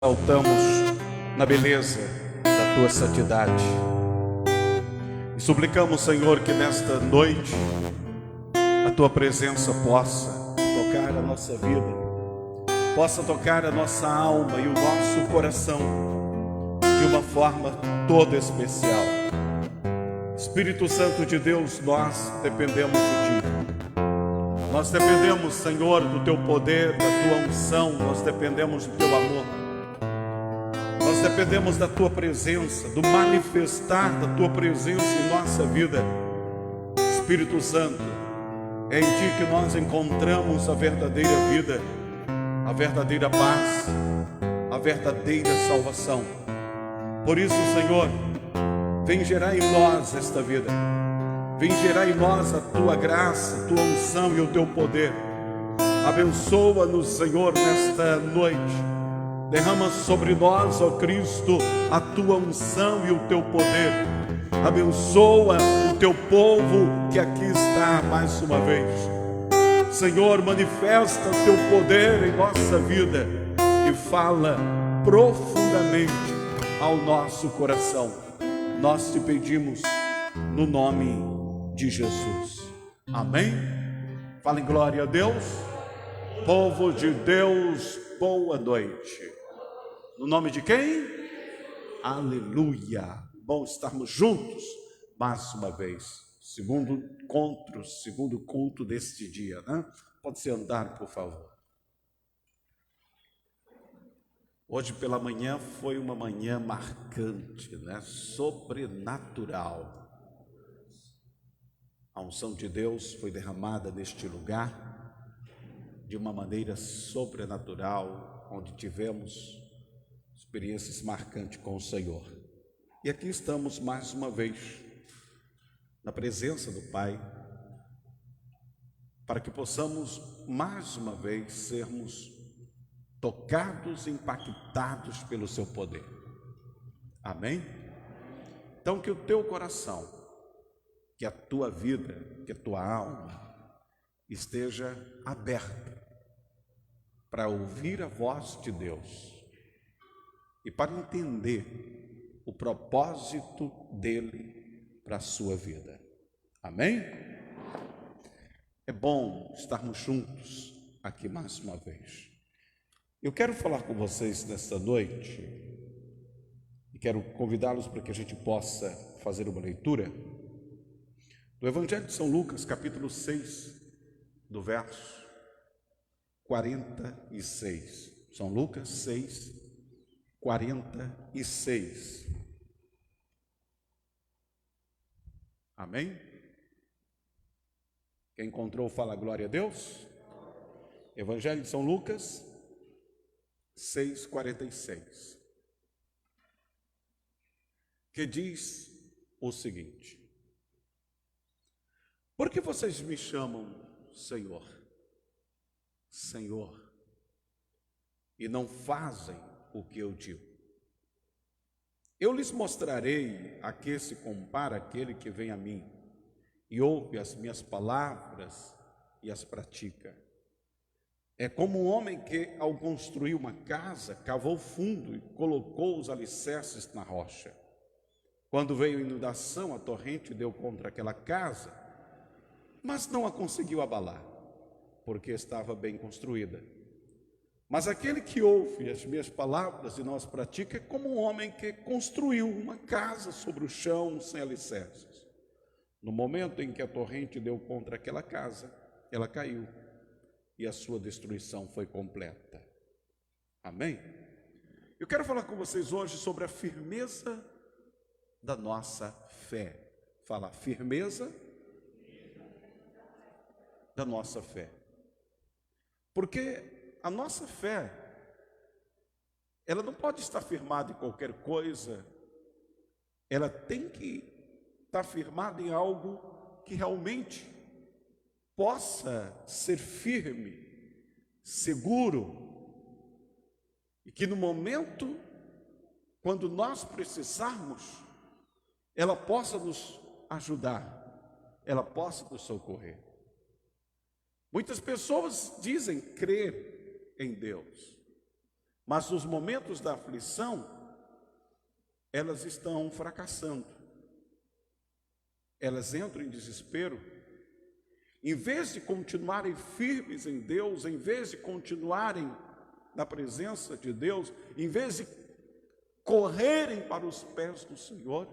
Saltamos na beleza da tua santidade e suplicamos, Senhor, que nesta noite a tua presença possa tocar a nossa vida, possa tocar a nossa alma e o nosso coração de uma forma toda especial. Espírito Santo de Deus, nós dependemos de ti. Nós dependemos, Senhor, do teu poder, da tua unção, nós dependemos do teu amor. Nós dependemos da tua presença, do manifestar da tua presença em nossa vida. Espírito Santo, é em ti que nós encontramos a verdadeira vida, a verdadeira paz, a verdadeira salvação. Por isso, Senhor, vem gerar em nós esta vida, vem gerar em nós a tua graça, a tua unção e o teu poder. Abençoa-nos, Senhor, nesta noite. Derrama sobre nós, ó Cristo, a tua unção e o teu poder. Abençoa o teu povo que aqui está mais uma vez. Senhor, manifesta o teu poder em nossa vida e fala profundamente ao nosso coração. Nós te pedimos no nome de Jesus. Amém? Fala em glória a Deus. Povo de Deus, boa noite. No nome de quem? Aleluia! Bom estarmos juntos mais uma vez. Segundo encontro, segundo culto deste dia, né? Pode se andar, por favor. Hoje pela manhã foi uma manhã marcante, né? Sobrenatural. A unção de Deus foi derramada neste lugar de uma maneira sobrenatural, onde tivemos experiências marcantes com o Senhor. E aqui estamos mais uma vez, na presença do Pai, para que possamos mais uma vez sermos tocados e impactados pelo seu poder. Amém? Então que o teu coração, que a tua vida, que a tua alma esteja aberta para ouvir a voz de Deus e para entender o propósito dele para a sua vida. Amém? É bom estarmos juntos aqui mais uma vez. Eu quero falar com vocês nesta noite e quero convidá-los para que a gente possa fazer uma leitura do Evangelho de São Lucas, capítulo 6, do verso 46. São Lucas 6, 46. Amém? Quem encontrou, fala glória a Deus. Evangelho de São Lucas 6, 46. Que diz o seguinte: por que vocês me chamam Senhor, Senhor, e não fazem o que eu digo? Eu lhes mostrarei a que se compara aquele que vem a mim e ouve as minhas palavras e as pratica. É como um homem que, ao construir uma casa, cavou fundo e colocou os alicerces na rocha. Quando veio a inundação, a torrente deu contra aquela casa, mas não a conseguiu abalar, porque estava bem construída. Mas aquele que ouve as minhas palavras e não as pratica é como um homem que construiu uma casa sobre o chão sem alicerces. No momento em que a torrente deu contra aquela casa, ela caiu e a sua destruição foi completa. Amém? Eu quero falar com vocês hoje sobre a firmeza da nossa fé. Fala, firmeza da nossa fé. Porque a nossa fé, ela não pode estar firmada em qualquer coisa, ela tem que estar firmada em algo que realmente possa ser firme, seguro, e que no momento, quando nós precisarmos, ela possa nos ajudar, ela possa nos socorrer. Muitas pessoas dizem crer em Deus, Mas nos momentos da aflição, elas estão fracassando. Elas entram em desespero. Em vez de continuarem firmes em Deus, em vez de continuarem na presença de Deus, em vez de correrem para os pés do Senhor,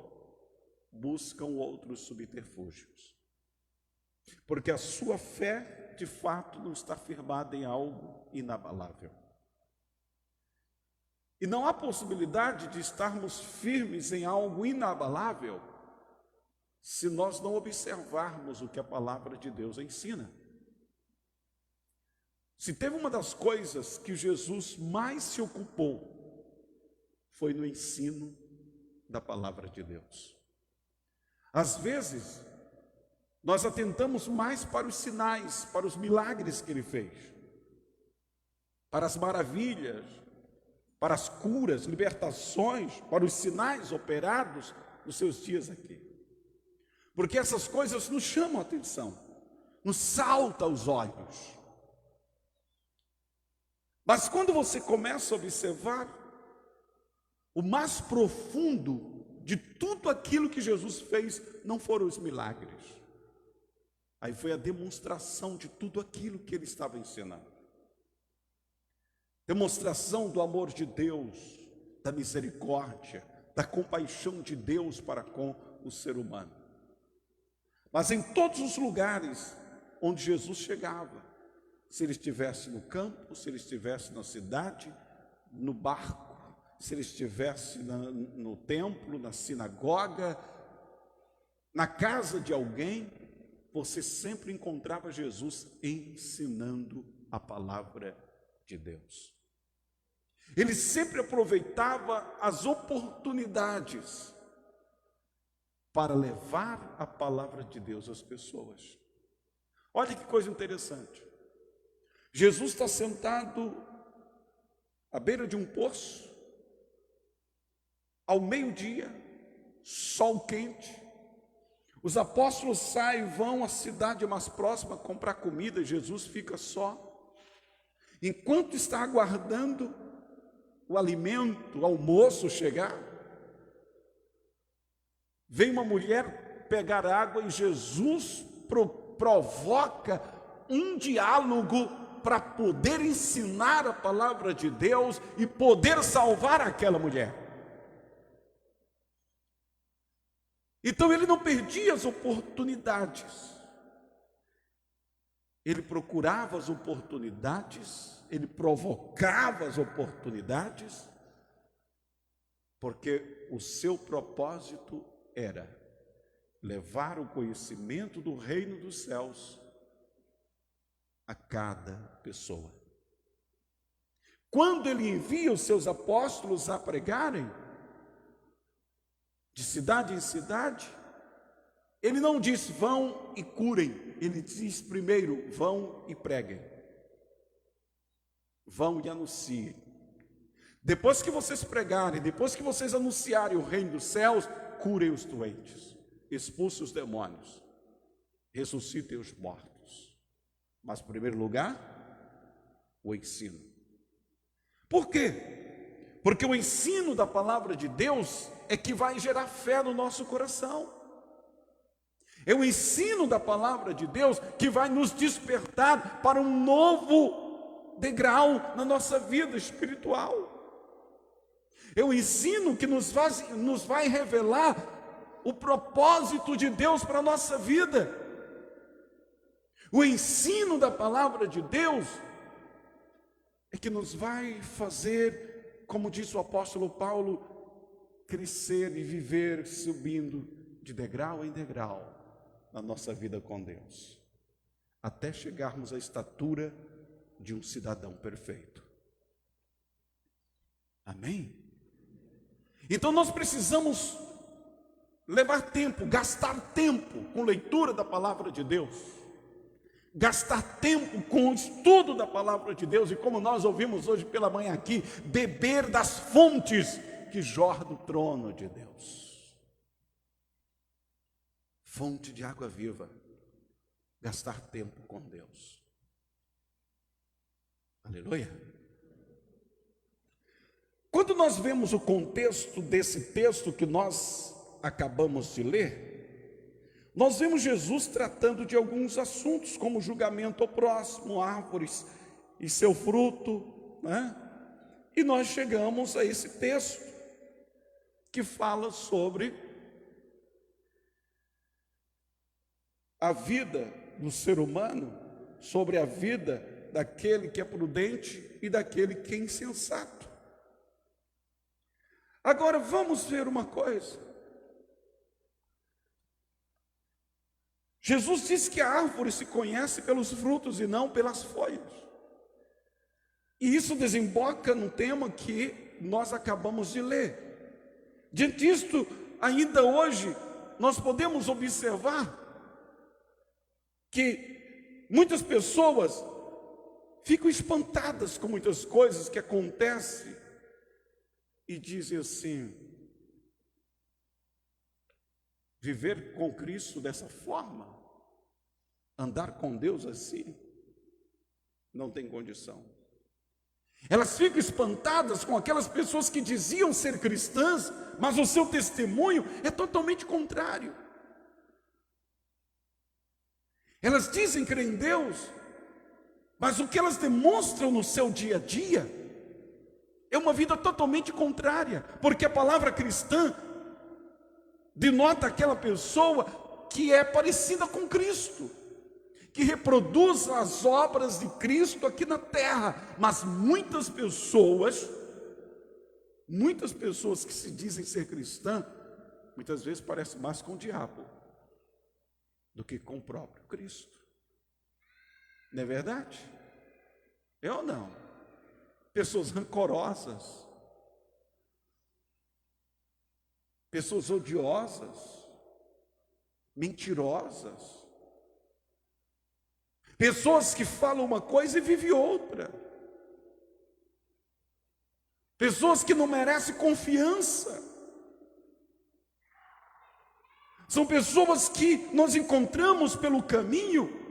buscam outros subterfúgios. Porque a sua fé, de fato, não está firmada em algo inabalável. E não há possibilidade de estarmos firmes em algo inabalável se nós não observarmos o que a palavra de Deus ensina. Se teve uma das coisas que Jesus mais se ocupou, foi no ensino da palavra de Deus. Às vezes, nós atentamos mais para os sinais, para os milagres que ele fez, para as maravilhas, para as curas, libertações, para os sinais operados nos seus dias aqui. Porque essas coisas nos chamam a atenção, nos salta aos olhos. Mas quando você começa a observar o mais profundo de tudo aquilo que Jesus fez, não foram os milagres. Aí foi a demonstração de tudo aquilo que ele estava ensinando. Demonstração do amor de Deus, da misericórdia, da compaixão de Deus para com o ser humano. Mas em todos os lugares onde Jesus chegava, se ele estivesse no campo, se ele estivesse na cidade, no barco, se ele estivesse no templo, na sinagoga, na casa de alguém, você sempre encontrava Jesus ensinando a palavra de Deus. Ele sempre aproveitava as oportunidades para levar a palavra de Deus às pessoas. Olha que coisa interessante. Jesus está sentado à beira de um poço, ao meio-dia, sol quente. Os apóstolos saem e vão à cidade mais próxima comprar comida. Jesus fica só. Enquanto está aguardando o alimento, o almoço chegar, vem uma mulher pegar água e Jesus provoca um diálogo para poder ensinar a palavra de Deus e poder salvar aquela mulher. Então ele não perdia as oportunidades. Ele procurava as oportunidades, ele provocava as oportunidades, porque o seu propósito era levar o conhecimento do reino dos céus a cada pessoa. Quando ele envia os seus apóstolos a pregarem, de cidade em cidade, ele não diz vão e curem, ele diz primeiro vão e preguem, vão e anunciem. Depois que vocês pregarem, depois que vocês anunciarem o reino dos céus, curem os doentes, expulsem os demônios, ressuscitem os mortos. Mas em primeiro lugar, o ensino. Por quê? Porque o ensino da palavra de Deus é que vai gerar fé no nosso coração. É o ensino da palavra de Deus que vai nos despertar para um novo degrau na nossa vida espiritual. É o ensino que nos vai revelar o propósito de Deus para a nossa vida. O ensino da palavra de Deus é que nos vai fazer, como disse o apóstolo Paulo, crescer e viver subindo de degrau em degrau na nossa vida com Deus, até chegarmos à estatura de um cidadão perfeito. Amém? Então nós precisamos levar tempo, gastar tempo com leitura da palavra de Deus, gastar tempo com o estudo da palavra de Deus, e como nós ouvimos hoje pela manhã aqui, beber das fontes que jorra do trono de Deus. Fonte de água viva, gastar tempo com Deus. Aleluia. Quando nós vemos o contexto desse texto que nós acabamos de ler, nós vemos Jesus tratando de alguns assuntos, como julgamento ao próximo, árvores e seu fruto, né? E nós chegamos a esse texto que fala sobre a vida do ser humano, sobre a vida daquele que é prudente e daquele que é insensato. Agora vamos ver uma coisa. Jesus disse que a árvore se conhece pelos frutos e não pelas folhas. E isso desemboca no tema que nós acabamos de ler. Diante disto, ainda hoje, nós podemos observar que muitas pessoas ficam espantadas com muitas coisas que acontecem e dizem assim: viver com Cristo dessa forma, andar com Deus assim, não tem condição. Elas ficam espantadas com aquelas pessoas que diziam ser cristãs, mas o seu testemunho é totalmente contrário. Elas dizem crer em Deus, mas o que elas demonstram no seu dia a dia é uma vida totalmente contrária, porque a palavra cristã denota aquela pessoa que é parecida com Cristo, que reproduz as obras de Cristo aqui na terra. Mas muitas pessoas que se dizem ser cristã, muitas vezes parecem mais com o diabo do que com o próprio Cristo. Não é verdade? É ou não? Pessoas rancorosas, pessoas odiosas, mentirosas, pessoas que falam uma coisa e vivem outra, pessoas que não merecem confiança. São pessoas que nós encontramos pelo caminho,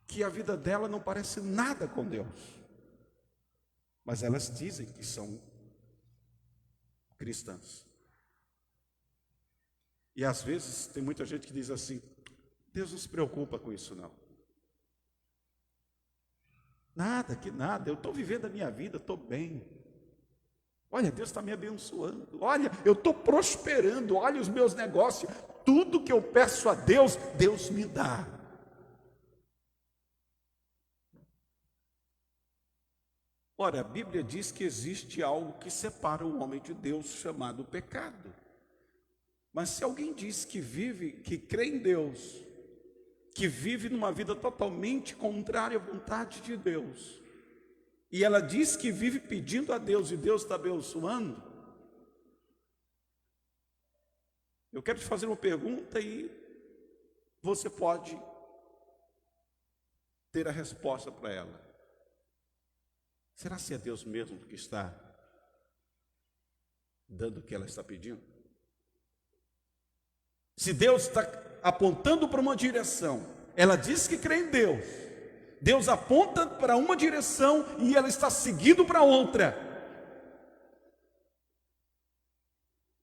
que a vida dela não parece nada com Deus, mas elas dizem que são cristãs. E às vezes tem muita gente que diz assim: Deus não se preocupa com isso não. Nada, que nada, eu estou vivendo a minha vida, estou bem. Olha, Deus está me abençoando. Olha, eu estou prosperando. Olha os meus negócios. Tudo que eu peço a Deus, Deus me dá. Ora, a Bíblia diz que existe algo que separa o homem de Deus, chamado pecado. Mas se alguém diz que vive, que crê em Deus, que vive numa vida totalmente contrária à vontade de Deus, e ela diz que vive pedindo a Deus e Deus está abençoando, eu quero te fazer uma pergunta e você pode ter a resposta para ela. Será que é Deus mesmo que está dando o que ela está pedindo? Se Deus está apontando para uma direção, ela diz que crê em Deus, Deus aponta para uma direção e ela está seguindo para outra.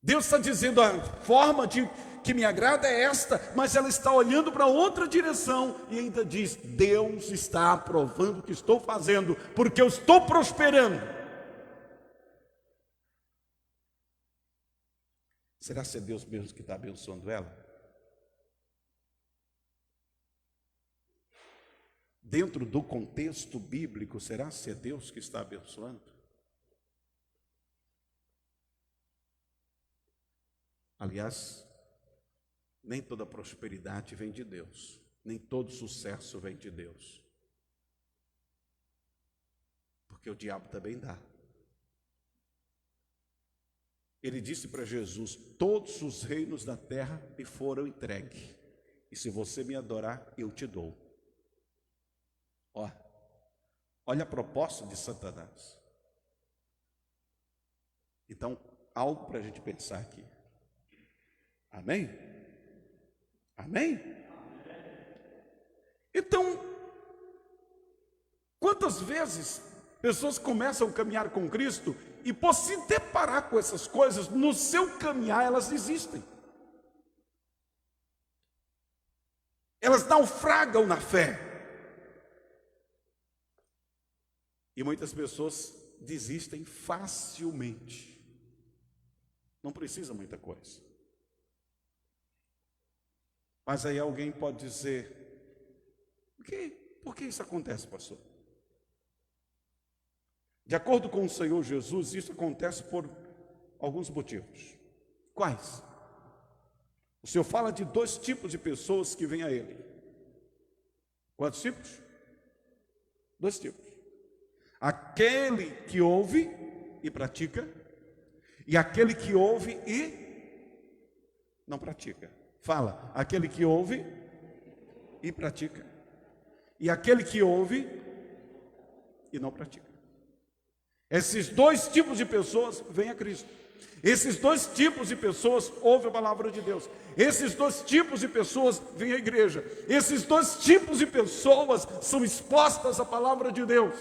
Deus está dizendo: a forma que me agrada é esta, mas ela está olhando para outra direção e ainda diz: Deus está aprovando o que estou fazendo, porque eu estou prosperando. Será que é Deus mesmo que está abençoando ela? Dentro do contexto bíblico, será que é Deus que está abençoando? Aliás, nem toda prosperidade vem de Deus, nem todo sucesso vem de Deus, porque o diabo também dá. Ele disse para Jesus: todos os reinos da terra me foram entregues, e se você me adorar, eu te dou. Olha a proposta de Satanás. Então, algo para a gente pensar aqui. Amém? Amém? Então, quantas vezes Pessoas começam a caminhar com Cristo e, por se deparar com essas coisas, no seu caminhar elas desistem. Elas naufragam na fé. E muitas pessoas desistem facilmente. Não precisa muita coisa. Mas aí alguém pode dizer: por que isso acontece, pastor? De acordo com o Senhor Jesus, isso acontece por alguns motivos. Quais? O Senhor fala de 2 tipos de pessoas que vêm a Ele. Quantos tipos? 2 tipos. Aquele que ouve e pratica, e aquele que ouve e não pratica. Fala, aquele que ouve e pratica, e aquele que ouve e não pratica. Esses 2 tipos de pessoas vêm a Cristo. Esses 2 tipos de pessoas ouvem a palavra de Deus. Esses 2 tipos de pessoas vêm à igreja. Esses 2 tipos de pessoas são expostas à palavra de Deus.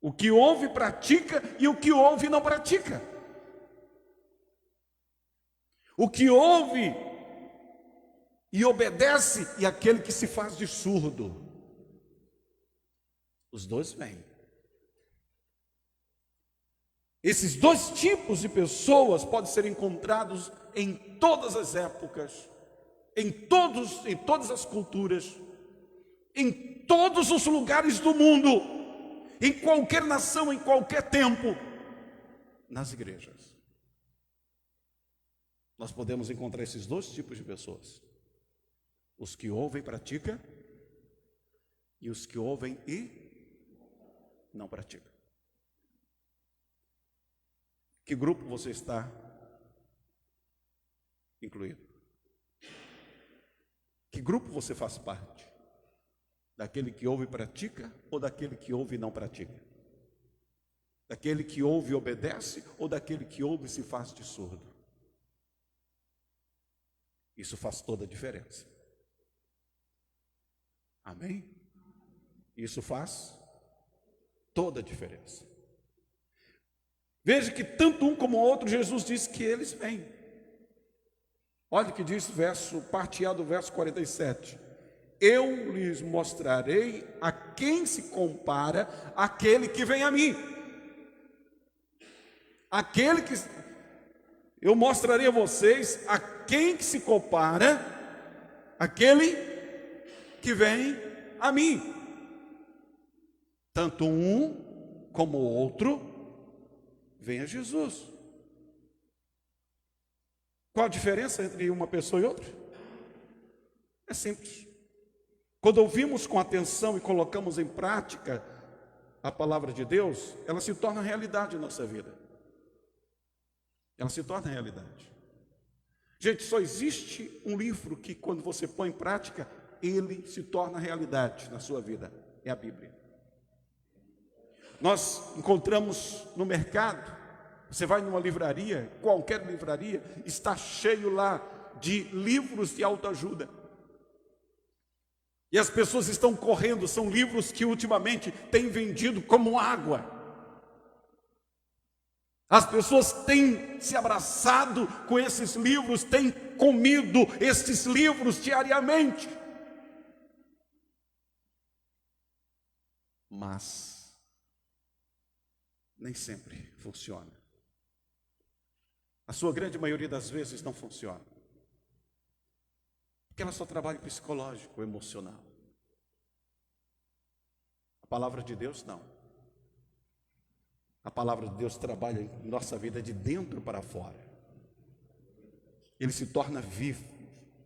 O que ouve pratica e o que ouve não pratica. O que ouve e obedece e aquele que se faz de surdo. Os 2 vêm. Esses 2 tipos de pessoas podem ser encontrados em todas as épocas, em todas as culturas, em todos os lugares do mundo, em qualquer nação, em qualquer tempo, nas igrejas. Nós podemos encontrar esses 2 tipos de pessoas: os que ouvem e praticam, e os que ouvem e não pratica. Que grupo você está incluído? Que grupo você faz parte? Daquele que ouve e pratica ou daquele que ouve e não pratica? Daquele que ouve e obedece ou daquele que ouve e se faz de surdo? Isso faz toda a diferença. Amém? Isso faz toda a diferença. Veja que tanto um como o outro, Jesus disse que eles vêm. Olha o que diz parte A do verso 47. Eu lhes mostrarei a quem se compara aquele que vem a mim. Eu mostrarei a vocês a quem que se compara aquele que vem a mim. Tanto um como o outro vem a Jesus. Qual a diferença entre uma pessoa e outra? É simples. Quando ouvimos com atenção e colocamos em prática a palavra de Deus, ela se torna realidade em nossa vida. Ela se torna realidade. Gente, só existe um livro que, quando você põe em prática, ele se torna realidade na sua vida. É a Bíblia. Nós encontramos no mercado, você vai numa livraria, qualquer livraria, está cheio lá de livros de autoajuda. E as pessoas estão correndo, são livros que ultimamente têm vendido como água. As pessoas têm se abraçado com esses livros, têm comido esses livros diariamente. Mas nem sempre funciona. A sua grande maioria das vezes não funciona. Porque ela só trabalha psicológico, emocional. A palavra de Deus não. A palavra de Deus trabalha em nossa vida de dentro para fora. Ele se torna vivo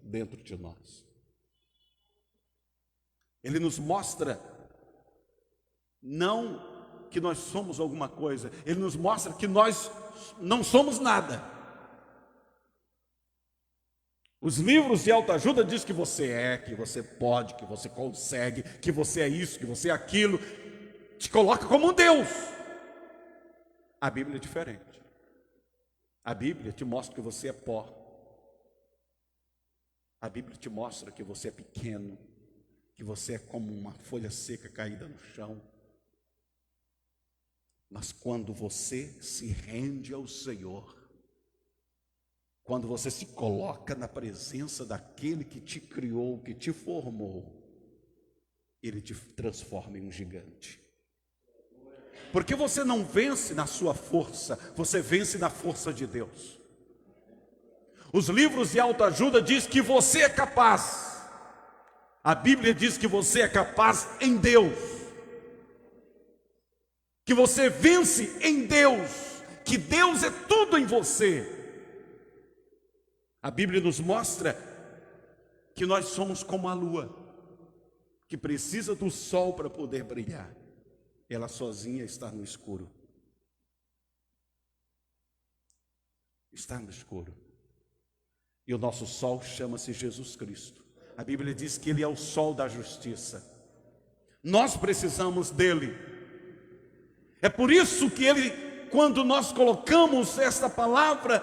dentro de nós. Ele nos mostra não que nós somos alguma coisa, ele nos mostra que nós não somos nada. Os livros de autoajuda dizem que você é, que você pode, que você consegue, que você é isso, que você é aquilo, te coloca como um Deus. A Bíblia é diferente. A Bíblia te mostra que você é pó. A Bíblia te mostra que você é pequeno, que você é como uma folha seca caída no chão. Mas quando você se rende ao Senhor, quando você se coloca na presença daquele que te criou, que te formou, Ele te transforma em um gigante. Porque você não vence na sua força, você vence na força de Deus. Os livros de autoajuda dizem que você é capaz. A Bíblia diz que você é capaz em Deus. Que você vence em Deus. Que Deus é tudo em você. A Bíblia nos mostra que nós somos como a lua, que precisa do sol para poder brilhar. Ela sozinha está no escuro. Está no escuro. E o nosso sol chama-se Jesus Cristo. A Bíblia diz que Ele é o sol da justiça. Nós precisamos dEle. É por isso que Ele, quando nós colocamos esta palavra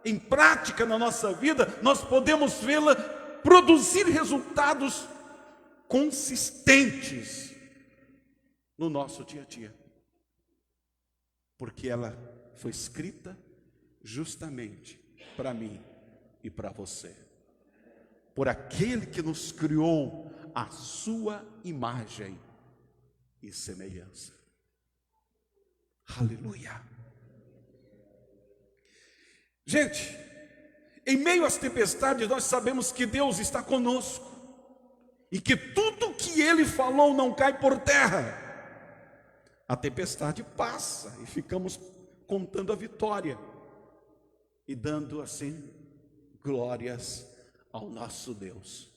em prática na nossa vida, nós podemos vê-la produzir resultados consistentes no nosso dia a dia. Porque ela foi escrita justamente para mim e para você. Por aquele que nos criou à sua imagem e semelhança. Aleluia. Gente, em meio às tempestades, nós sabemos que Deus está conosco e que tudo que Ele falou não cai por terra. A tempestade passa e ficamos contando a vitória e dando assim glórias ao nosso Deus.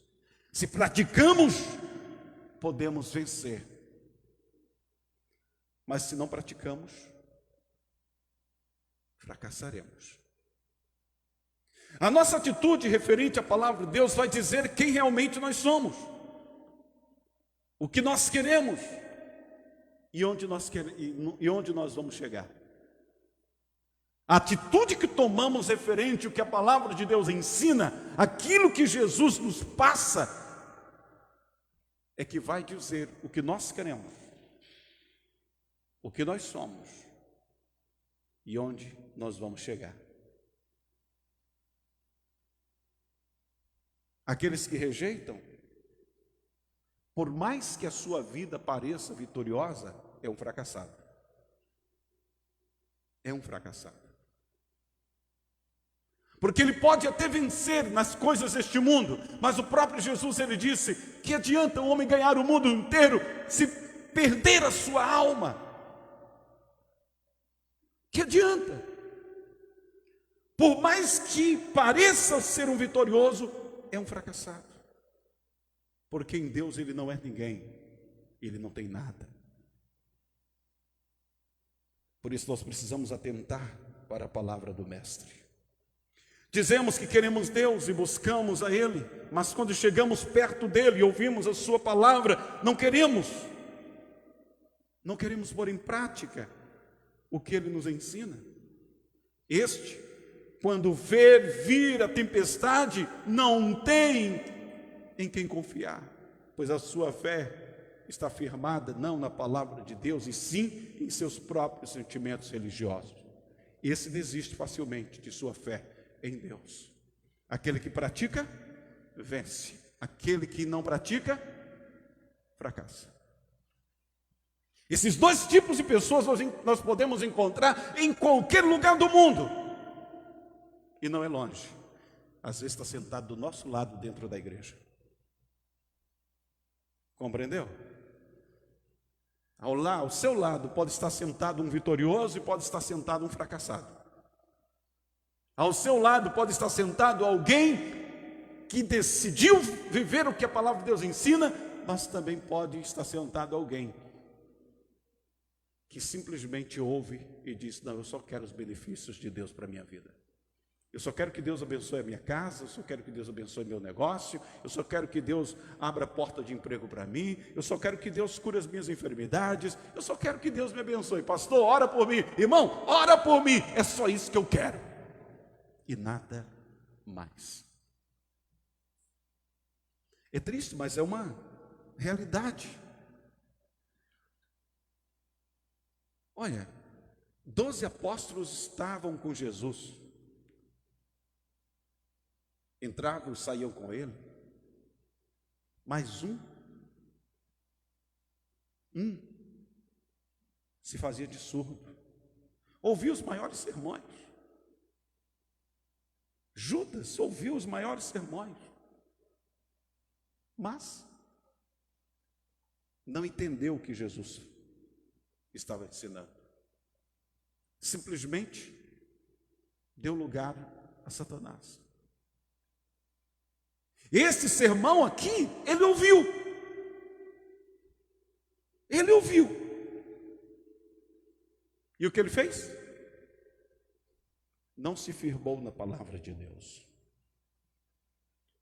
Se praticamos, podemos vencer. Mas se não praticamos, fracassaremos. A nossa atitude referente à palavra de Deus vai dizer quem realmente nós somos, o que nós queremos e onde nós vamos chegar. A atitude que tomamos referente ao que a palavra de Deus ensina, aquilo que Jesus nos passa, é que vai dizer o que nós queremos, o que nós somos e onde nós vamos chegar. Aqueles que rejeitam, por mais que a sua vida pareça vitoriosa, é um fracassado. É um fracassado. Porque ele pode até vencer nas coisas deste mundo, mas o próprio Jesus, ele disse, que adianta o homem ganhar o mundo inteiro se perder a sua alma? Que adianta? Por mais que pareça ser um vitorioso, é um fracassado. Porque em Deus ele não é ninguém, ele não tem nada. Por isso nós precisamos atentar para a palavra do Mestre. Dizemos que queremos Deus e buscamos a Ele, mas quando chegamos perto dEle e ouvimos a Sua palavra, não queremos pôr em prática o que Ele nos ensina. Este, quando ver vir a tempestade, não tem em quem confiar, pois a sua fé está firmada não na palavra de Deus, e sim em seus próprios sentimentos religiosos. Esse desiste facilmente de sua fé em Deus. Aquele que pratica, vence. Aquele que não pratica, fracassa. Esses dois tipos de pessoas nós podemos encontrar em qualquer lugar do mundo. E não é longe. Às vezes está sentado do nosso lado dentro da igreja. Compreendeu? Ao seu lado pode estar sentado um vitorioso e pode estar sentado um fracassado. Ao seu lado pode estar sentado alguém que decidiu viver o que a palavra de Deus ensina, mas também pode estar sentado alguém que simplesmente ouve e diz, não, eu só quero os benefícios de Deus para a minha vida. Eu só quero que Deus abençoe a minha casa, eu só quero que Deus abençoe meu negócio, eu só quero que Deus abra a porta de emprego para mim, eu só quero que Deus cure as minhas enfermidades, eu só quero que Deus me abençoe. Pastor, ora por mim. Irmão, ora por mim. É só isso que eu quero. E nada mais. É triste, mas é uma realidade. Olha, 12 apóstolos estavam com Jesus. Entravam e saíam com ele. Mas um se fazia de surdo. Ouvia os maiores sermões. Judas ouviu os maiores sermões. Mas não entendeu o que Jesus estava ensinando. Simplesmente deu lugar a Satanás. Esse sermão aqui, ele ouviu. Ele ouviu. E o que ele fez? Não se firmou na palavra de Deus.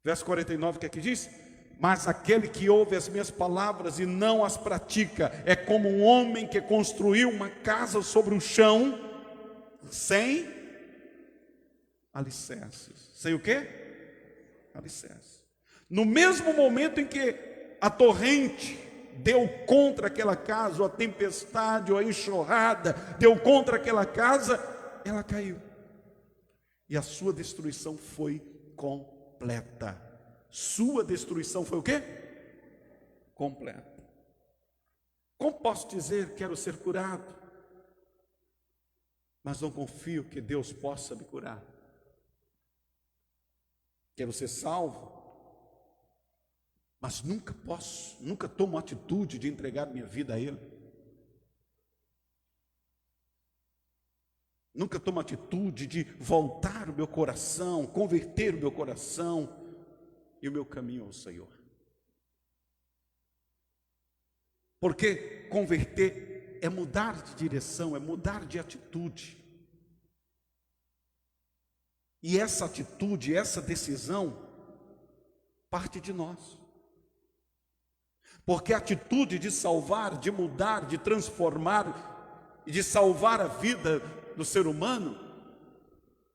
Verso 49, o que é que diz? Mas aquele que ouve as minhas palavras e não as pratica, é como um homem que construiu uma casa sobre o chão, sem alicerces. Sem o quê? Alicerces. No mesmo momento em que a torrente deu contra aquela casa, ou a tempestade, ou a enxurrada deu contra aquela casa, ela caiu. E a sua destruição foi completa. Sua destruição foi o quê? Completa. Como posso dizer, quero ser curado, mas não confio que Deus possa me curar? Quero ser salvo, mas nunca tomo atitude de entregar minha vida a Ele. Nunca tomo atitude de voltar o meu coração, converter o meu coração e o meu caminho ao Senhor. Porque converter é mudar de direção, é mudar de atitude. E essa atitude, essa decisão, parte de nós. Porque a atitude de salvar, de mudar, de transformar e de salvar a vida do ser humano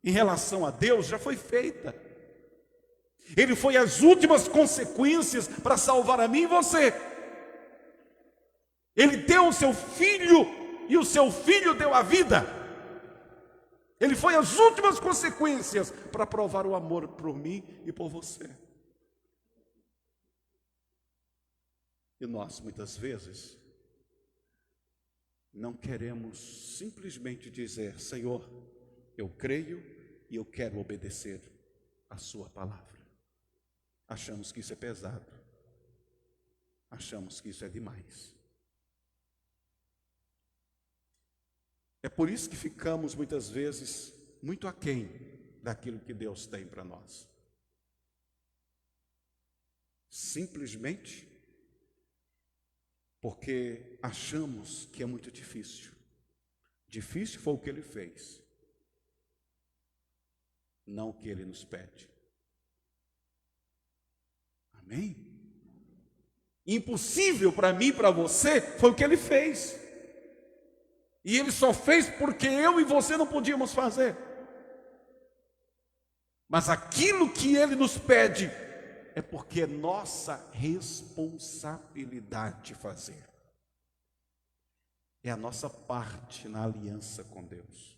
em relação a Deus já foi feita. Ele foi as últimas consequências para salvar a mim e você. Ele deu o seu filho e o seu filho deu a vida. Ele foi as últimas consequências para provar o amor por mim e por você. E nós, muitas vezes, não queremos simplesmente dizer: Senhor, eu creio e eu quero obedecer a sua palavra. Achamos que isso é pesado. Achamos que isso é demais. É por isso que ficamos muitas vezes muito aquém daquilo que Deus tem para nós. Simplesmente porque achamos que é muito difícil. Difícil foi o que Ele fez, não o que Ele nos pede. Amém? Impossível para mim e para você foi o que Ele fez. E Ele só fez porque eu e você não podíamos fazer. Mas aquilo que Ele nos pede é porque é nossa responsabilidade fazer. É a nossa parte na aliança com Deus.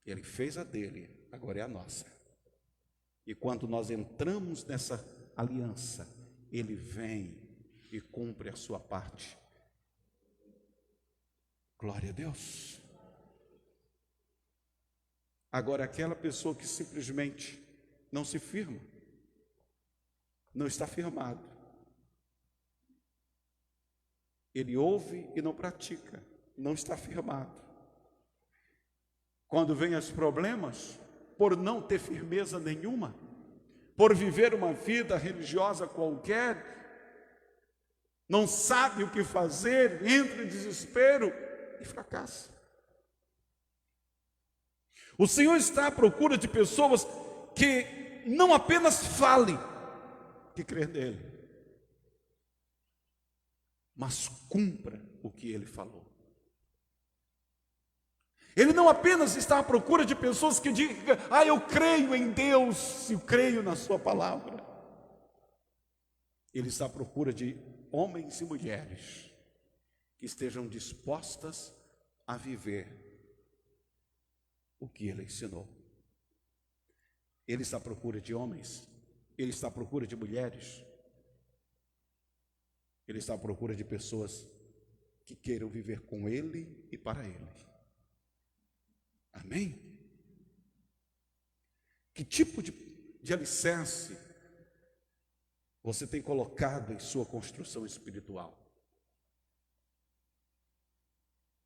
Ele fez a dele, agora é a nossa. E quando nós entramos nessa aliança, Ele vem e cumpre a sua parte. Glória a Deus. Agora, aquela pessoa que simplesmente não se firma, não está firmado. Ele ouve e não pratica, não está firmado. Quando vem os problemas, por não ter firmeza nenhuma, por viver uma vida religiosa qualquer, não sabe o que fazer, entra em desespero e fracassa. O Senhor está à procura de pessoas que não apenas fale que crê nele, mas cumpra o que Ele falou. Ele não apenas está à procura de pessoas que digam: eu creio em Deus, eu creio na sua palavra. Ele está à procura de homens e mulheres que estejam dispostas a viver o que Ele ensinou. Ele está à procura de homens, Ele está à procura de mulheres, Ele está à procura de pessoas que queiram viver com Ele e para Ele. Amém? Que tipo de alicerce você tem colocado em sua construção espiritual?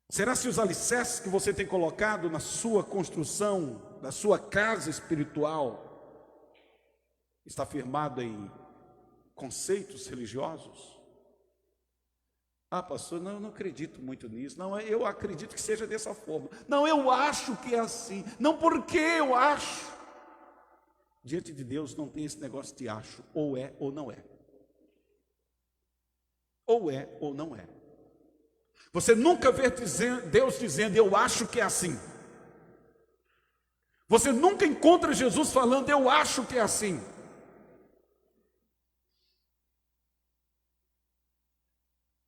Será se os alicerces que você tem colocado na sua construção, na sua casa espiritual, está firmado em conceitos religiosos? Ah, pastor, não, eu não acredito muito nisso. Não, eu acredito que seja dessa forma. Não, eu acho que é assim. Não, porque eu acho. Diante de Deus não tem esse negócio de acho. Ou é ou não é. Ou é ou não é. Você nunca vê Deus dizendo, eu acho que é assim. Você nunca encontra Jesus falando, eu acho que é assim.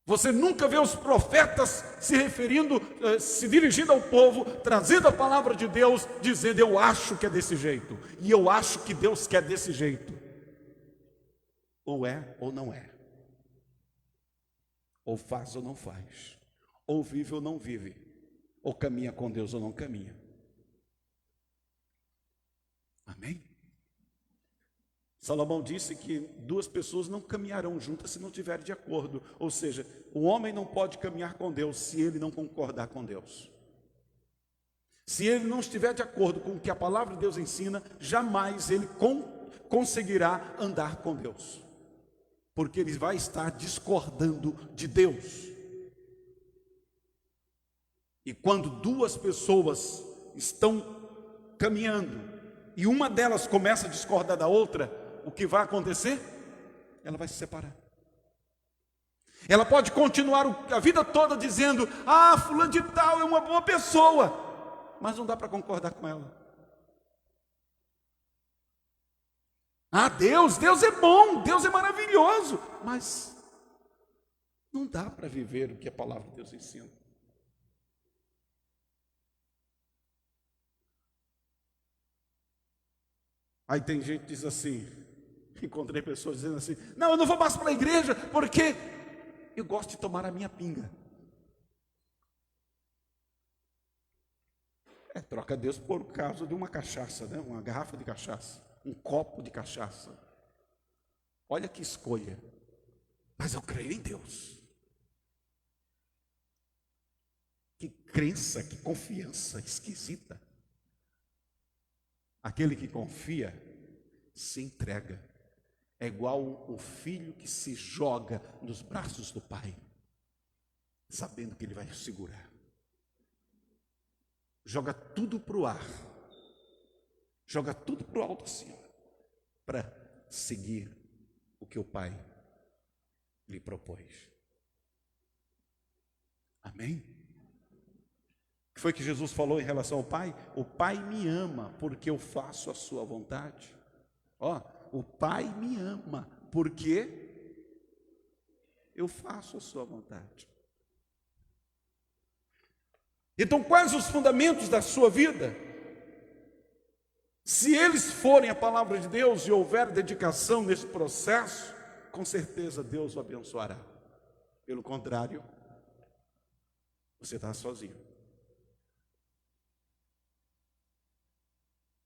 Você nunca vê os profetas se dirigindo ao povo, trazendo a palavra de Deus, dizendo, eu acho que é desse jeito. E eu acho que Deus quer desse jeito. Ou é ou não é. Ou faz ou não faz. Ou vive ou não vive, ou caminha com Deus ou não caminha. Amém? Salomão disse que duas pessoas não caminharão juntas se não estiverem de acordo. Ou seja, o homem não pode caminhar com Deus se ele não concordar com Deus. Se ele não estiver de acordo com o que a palavra de Deus ensina, jamais ele conseguirá andar com Deus. Porque ele vai estar discordando de Deus. E quando duas pessoas estão caminhando e uma delas começa a discordar da outra, o que vai acontecer? Ela vai se separar. Ela pode continuar a vida toda dizendo, fulano de tal é uma boa pessoa, mas não dá para concordar com ela. Deus é bom, Deus é maravilhoso, mas não dá para viver o que a palavra de Deus ensina. Aí tem gente que diz assim, encontrei pessoas dizendo assim, não, eu não vou mais para a igreja, porque eu gosto de tomar a minha pinga. Troca Deus por causa de uma cachaça, né? Uma garrafa de cachaça, um copo de cachaça. Olha que escolha. Mas eu creio em Deus. Que crença, que confiança esquisita. Aquele que confia se entrega. É igual o filho que se joga nos braços do pai, sabendo que ele vai segurar. Joga tudo para o ar. Joga tudo para o alto assim, para seguir o que o pai lhe propôs. Amém? O que foi que Jesus falou em relação ao Pai? O Pai me ama porque eu faço a sua vontade. O Pai me ama porque eu faço a sua vontade. Então, quais os fundamentos da sua vida? Se eles forem a palavra de Deus e houver dedicação nesse processo, com certeza Deus o abençoará. Pelo contrário, você está sozinho.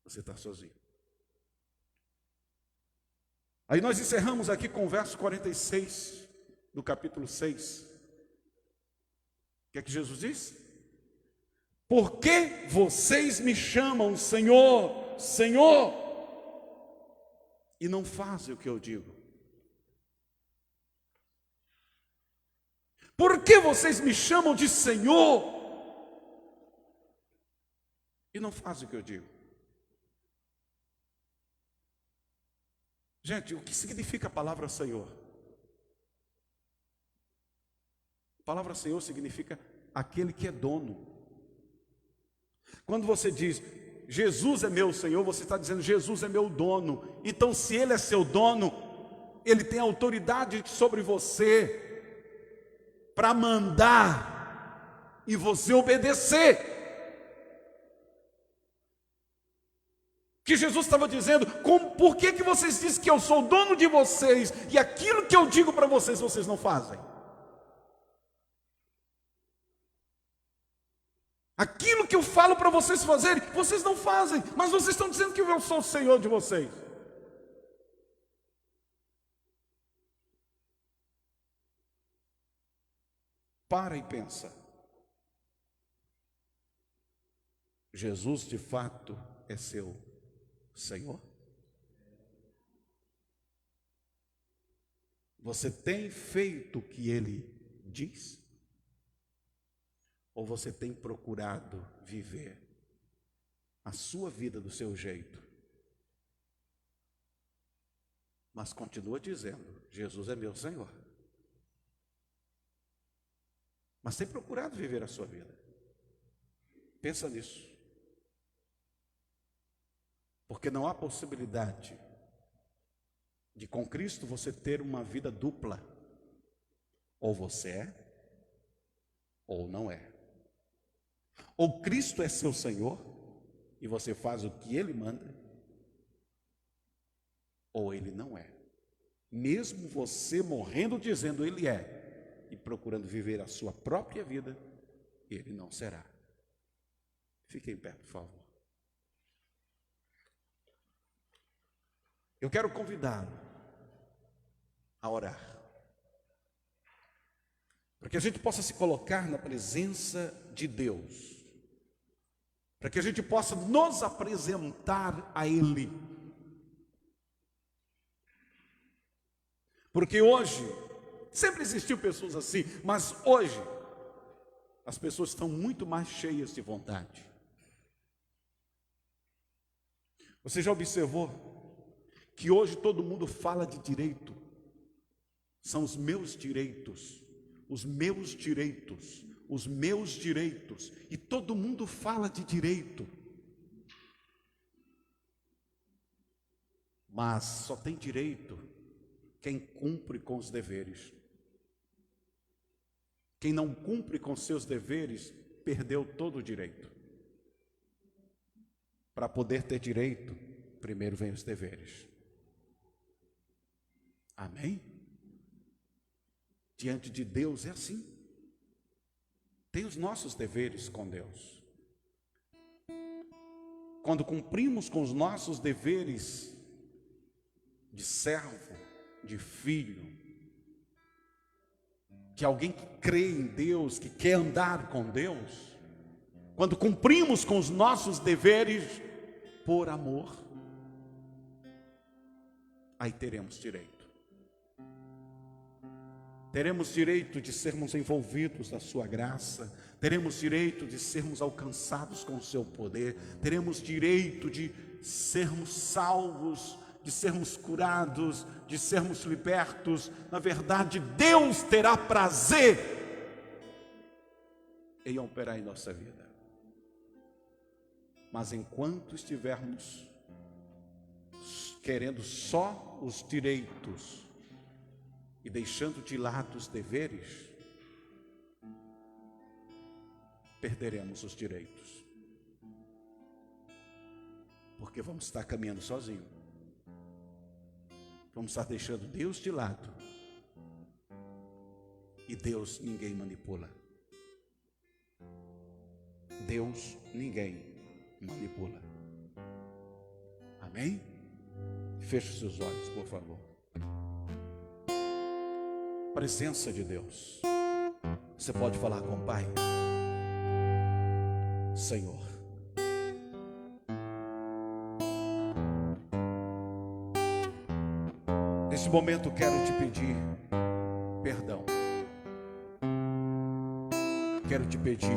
Você está sozinho. Aí nós encerramos aqui com o verso 46 do capítulo 6. O que é que Jesus diz? Por que vocês me chamam Senhor, Senhor, e não fazem o que eu digo? Por que vocês me chamam de Senhor e não fazem o que eu digo? Gente, o que significa a palavra Senhor? A palavra Senhor significa aquele que é dono. Quando você diz, Jesus é meu Senhor, você está dizendo, Jesus é meu dono. Então, se Ele é seu dono, Ele tem autoridade sobre você para mandar e você obedecer. Que Jesus estava dizendo, por que vocês dizem que eu sou o dono de vocês e aquilo que eu digo para vocês, vocês não fazem? Aquilo que eu falo para vocês fazerem, vocês não fazem, mas vocês estão dizendo que eu sou o Senhor de vocês. Para e pensa. Jesus de fato é seu Senhor? Você tem feito o que Ele diz? Ou você tem procurado viver a sua vida do seu jeito? Mas continua dizendo, Jesus é meu Senhor. Mas tem procurado viver a sua vida. Pensa nisso. Porque não há possibilidade de com Cristo você ter uma vida dupla. Ou você é, ou não é. Ou Cristo é seu Senhor, e você faz o que Ele manda, ou Ele não é. Mesmo você morrendo dizendo Ele é, e procurando viver a sua própria vida, Ele não será. Fique em pé, por favor. Eu quero convidá-lo a orar, para que a gente possa se colocar na presença de Deus, para que a gente possa nos apresentar a Ele. Porque hoje, sempre existiu pessoas assim, mas hoje, as pessoas estão muito mais cheias de vontade. Você já observou que hoje todo mundo fala de direito? São os meus direitos, os meus direitos, os meus direitos, e todo mundo fala de direito, mas só tem direito quem cumpre com os deveres. Quem não cumpre com seus deveres, perdeu todo o direito. Para poder ter direito, primeiro vem os deveres. Amém? Diante de Deus é assim. Tem os nossos deveres com Deus. Quando cumprimos com os nossos deveres de servo, de filho, que alguém que crê em Deus, que quer andar com Deus, quando cumprimos com os nossos deveres por amor, aí teremos direito. Teremos direito de sermos envolvidos na sua graça, teremos direito de sermos alcançados com o seu poder, teremos direito de sermos salvos, de sermos curados, de sermos libertos. Na verdade, Deus terá prazer em operar em nossa vida. Mas enquanto estivermos querendo só os direitos e deixando de lado os deveres, perderemos os direitos, porque vamos estar caminhando sozinhos, vamos estar deixando Deus de lado, e Deus ninguém manipula. Deus ninguém manipula. Amém? Feche seus olhos, por favor. Presença de Deus. Você pode falar com o Pai. Senhor, nesse momento quero te pedir perdão. Quero te pedir,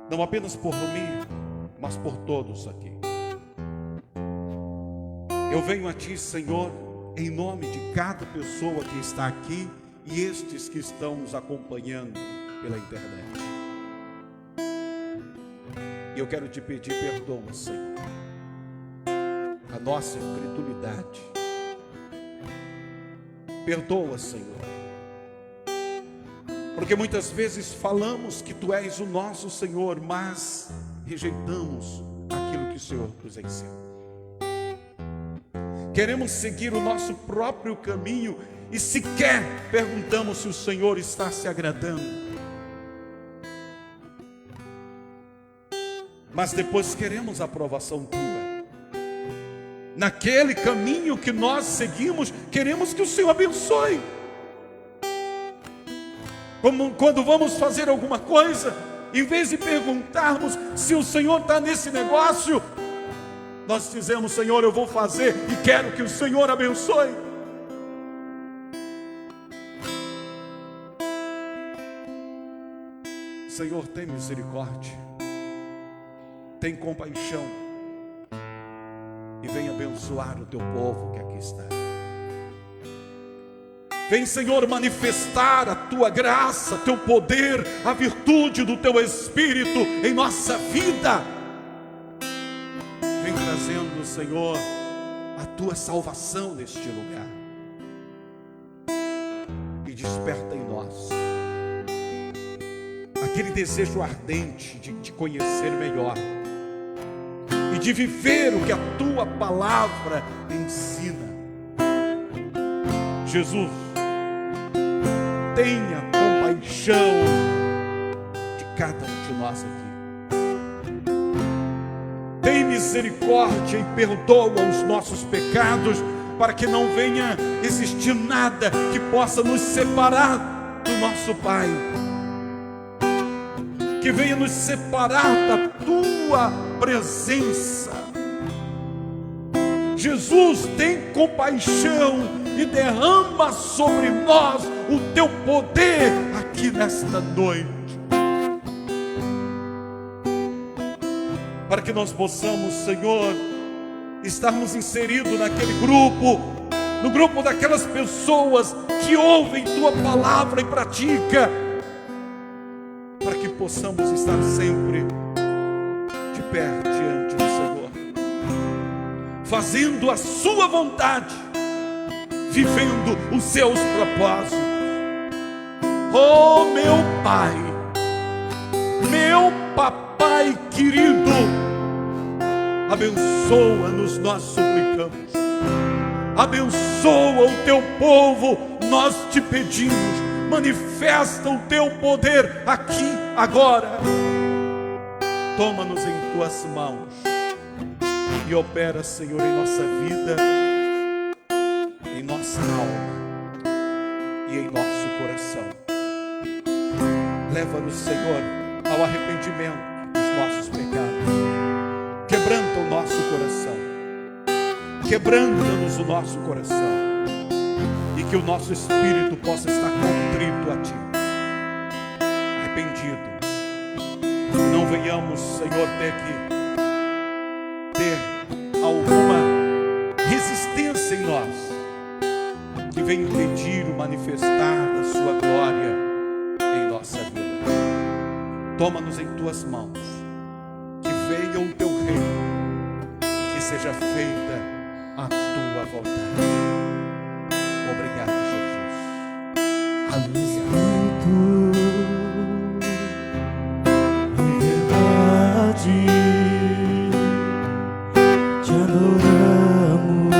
não apenas por mim, mas por todos aqui. Eu venho a Ti, Senhor, em nome de cada pessoa que está aqui e estes que estão nos acompanhando pela internet. E eu quero te pedir perdão, Senhor, a nossa incredulidade, Perdoa, Senhor. Porque muitas vezes falamos que Tu és o nosso Senhor, mas rejeitamos aquilo que o Senhor nos ensina. Queremos seguir o nosso próprio caminho e sequer perguntamos se o Senhor está se agradando. Mas depois queremos a aprovação Tua. Naquele caminho que nós seguimos, queremos que o Senhor abençoe. Como quando vamos fazer alguma coisa, em vez de perguntarmos se o Senhor está nesse negócio, nós dizemos: Senhor, eu vou fazer e quero que o Senhor abençoe. Senhor, tem misericórdia, tem compaixão e vem abençoar o Teu povo que aqui está. Vem, Senhor, manifestar a Tua graça, Teu poder, a virtude do Teu Espírito em nossa vida. Vem trazendo, Senhor, a Tua salvação neste lugar. E desperta em nós aquele desejo ardente de Te conhecer melhor e de viver o que a Tua palavra ensina. Jesus, tenha compaixão de cada um de nós aqui. Tem misericórdia e perdoa os nossos pecados, para que não venha existir nada que possa nos separar do nosso Pai, que venha nos separar da Tua presença. Jesus, tem compaixão e derrama sobre nós o Teu poder aqui nesta noite, para que nós possamos, Senhor, estarmos inseridos naquele grupo, no grupo daquelas pessoas que ouvem Tua palavra e praticam, para que possamos estar sempre de pé diante do Senhor, fazendo a Sua vontade, vivendo os Seus propósitos. Oh, meu Pai, meu Papai querido, abençoa-nos, nós suplicamos. Abençoa o Teu povo, nós te pedimos. Manifesta o Teu poder aqui, agora. Toma-nos em Tuas mãos e opera, Senhor, em nossa vida, em nossa alma e em nosso coração. Leva-nos, Senhor, ao arrependimento dos nossos pecados. Quebranta o nosso coração. Quebranta-nos o nosso coração. E que o nosso espírito possa estar contrito a Ti, arrependido. E não venhamos, Senhor, ter alguma resistência em nós, que venha impedir o manifestar da Sua glória em nossa vida. Toma-nos em Tuas mãos, que venha o Teu reino e que seja feita a Tua vontade. Obrigado, Jesus. Aleluia. Em verdade, Te adoramos,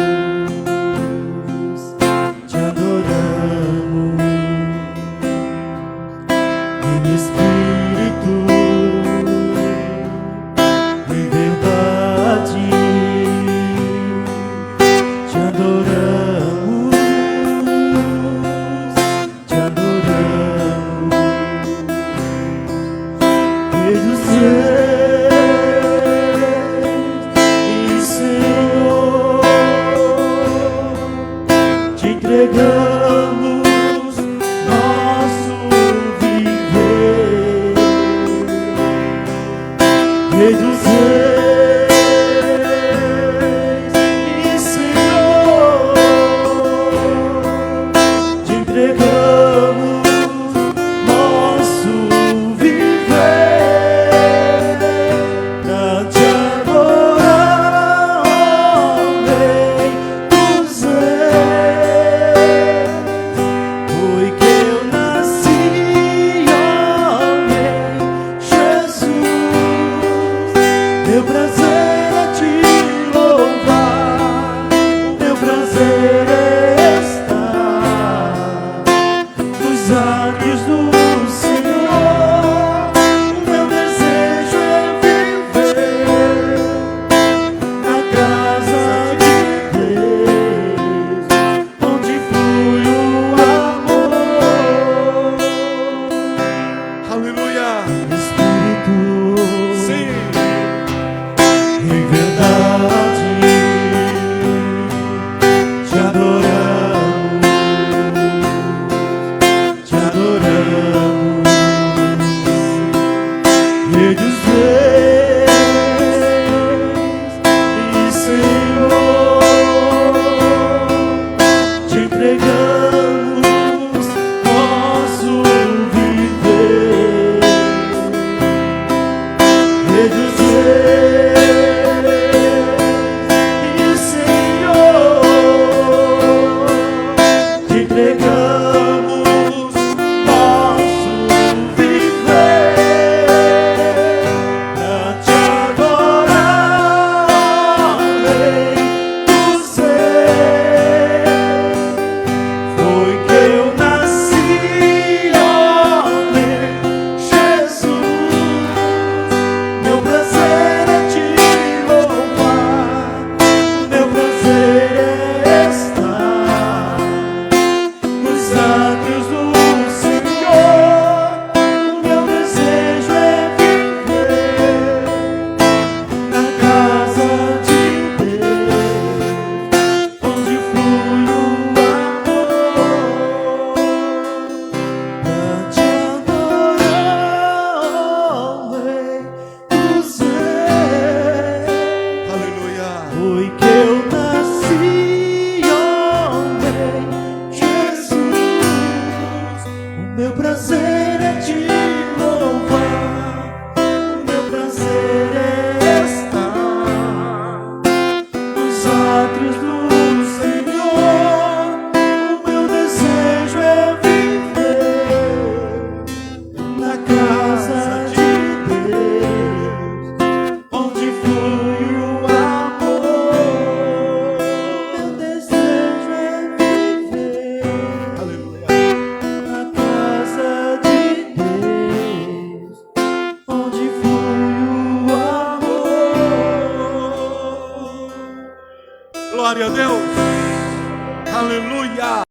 Te adoramos. Em espírito, em verdade, Te adoramos, Te adoramos. atos do Senhor. O meu desejo é viver na casa de Deus, onde flui o amor. Aleluia. Espírito, Sim. em verdade te adoramos, te adoramos, Rei dos Reis e Senhor, te entregamos nosso viver, Rei dos Reis e Senhor, te entregamos nosso viver pra te adorar, Rei dos Reis. Foi que eu nasci, homem, Jesus. Meu prazer é te louvar, meu prazer é estar nos átrios do Senhor. O meu desejo é viver na casa de Deus, onde flui o amor. Pra te adorar, Rei dos Reis. Aleluia. Foi que eu nasci, homem, Jesus. O meu prazer